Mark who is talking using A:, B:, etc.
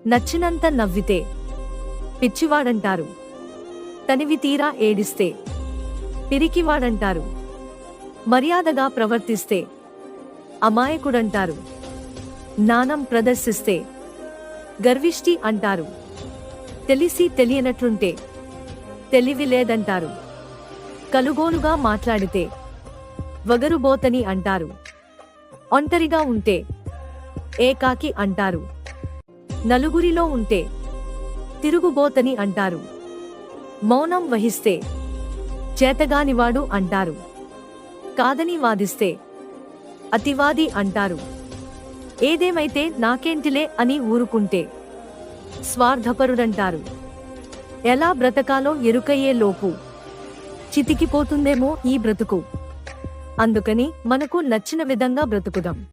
A: నచ్చినంత నవ్వితే పిచ్చివాడంటారు. తనివి తీరా ఏడిస్తే పిరికివాడంటారు. మర్యాదగా ప్రవర్తిస్తే అమాయకుడంటారు. జ్ఞానం ప్రదర్శిస్తే గర్విష్టి అంటారు. తెలిసి తెలియనట్లుంటే తెలివి లేదంటారు. కలుగోలుగా మాట్లాడితే వగరుబోతని అంటారు. ఒంటరిగా ఉంటే ఏకాకి అంటారు. నలుగురిలో ఉంటే తిరుగుబోతని అంటారు. మౌనం వహిస్తే చేతగానివాడు అంటారు. కాదని వాదిస్తే అతివాది అంటారు. ఏదేమైతే నాకేంటిలే అని ఊరుకుంటే స్వార్థపరుడంటారు. ఎలా బ్రతకాలో ఎరుకయ్యే లోపు చితికిపోతుందేమో ఈ బ్రతుకు. అందుకని మనకు నచ్చిన విధంగా బ్రతుకుదాం.